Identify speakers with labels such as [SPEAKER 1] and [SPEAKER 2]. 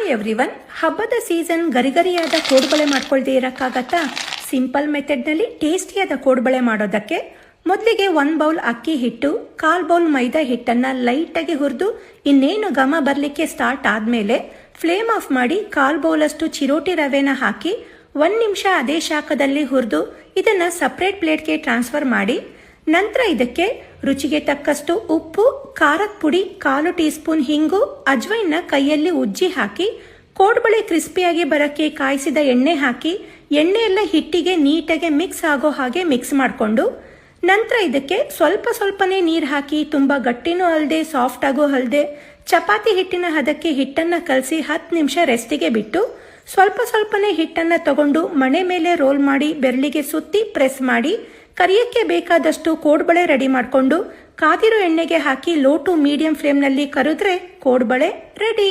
[SPEAKER 1] Hi everyone. ಹಬ್ಬದ season ಗರಿಗರಿಯಾದ ಕೋಡುಬಳೆ ಮಾಡ್ಕೊಳ್ದೇ ಇರೋಕ್ಕಾಗತ್ತಾ? Simple ಮೆಥಡ್ನಲ್ಲಿ ಟೇಸ್ಟಿಯಾದ ಕೋಡುಬಳೆ ಮಾಡೋದಕ್ಕೆ ಮೊದಲಿಗೆ 1 ಬೌಲ್ ಅಕ್ಕಿ ಹಿಟ್ಟು, 1/4 ಬೌಲ್ ಮೈದಾ ಹಿಟ್ಟನ್ನು ಲೈಟಾಗಿ ಹುರಿದು ಇನ್ನೇನು ಘಮ ಬರಲಿಕ್ಕೆ ಸ್ಟಾರ್ಟ್ ಆದಮೇಲೆ ಫ್ಲೇಮ್ ಆಫ್ ಮಾಡಿ 1/4 ಬೌಲಷ್ಟು ಚಿರೋಟಿ ರವೆನ ಹಾಕಿ 1 ನಿಮಿಷ ಅದೇ ಶಾಖದಲ್ಲಿ ಹುರಿದು ಇದನ್ನು ಸಪ್ರೇಟ್ ಪ್ಲೇಟ್ಗೆ ಟ್ರಾನ್ಸ್ಫರ್ ಮಾಡಿ ನಂತರ ಇದಕ್ಕೆ ರುಚಿಗೆ ತಕ್ಕಷ್ಟು ಉಪ್ಪು, ಖಾರದ ಪುಡಿ, 1/4 ಟೀ ಸ್ಪೂನ್ ಹಿಂಗು, ಅಜ್ವೈನ್ನ ಕೈಯಲ್ಲಿ ಉಜ್ಜಿ ಹಾಕಿ ಕೋಡುಬಳೆ ಕ್ರಿಸ್ಪಿಯಾಗಿ ಬರೋಕ್ಕೆ ಕಾಯಿಸಿದ ಎಣ್ಣೆ ಹಾಕಿ ಎಣ್ಣೆ ಎಲ್ಲ ಹಿಟ್ಟಿಗೆ ನೀಟಾಗಿ ಮಿಕ್ಸ್ ಆಗೋ ಹಾಗೆ ಮಿಕ್ಸ್ ಮಾಡಿಕೊಂಡು ನಂತರ ಇದಕ್ಕೆ ಸ್ವಲ್ಪನೇ ನೀರು ಹಾಕಿ ತುಂಬ ಗಟ್ಟಿನೂ ಅಲ್ಲದೆ ಸಾಫ್ಟ್ ಆಗೋ ಅಲ್ಲದೆ ಚಪಾತಿ ಹಿಟ್ಟಿನ ಹದಕ್ಕೆ ಹಿಟ್ಟನ್ನು ಕಲಸಿ 10 ನಿಮಿಷ ರೆಸ್ಟಿಗೆ ಬಿಟ್ಟು ಸ್ವಲ್ಪನೇ ಹಿಟ್ಟನ್ನು ತಗೊಂಡು ಮಣೆ ಮೇಲೆ ರೋಲ್ ಮಾಡಿ ಬೆರಳಿಗೆ ಸುತ್ತಿ ಪ್ರೆಸ್ ಮಾಡಿ ಕರಿಯಕ್ಕೆ ಬೇಕಾದಷ್ಟು ಕೋಡುಬಳೆ ರೆಡಿ ಮಾಡಿಕೊಂಡು ಕಾದಿರೋ ಎಣ್ಣೆಗೆ ಹಾಕಿ ಲೋ ಟು ಮೀಡಿಯಂ ಫ್ಲೇಮ್ನಲ್ಲಿ ಕರಿದ್ರೆ ಕೋಡುಬಳೆ ರೆಡಿ.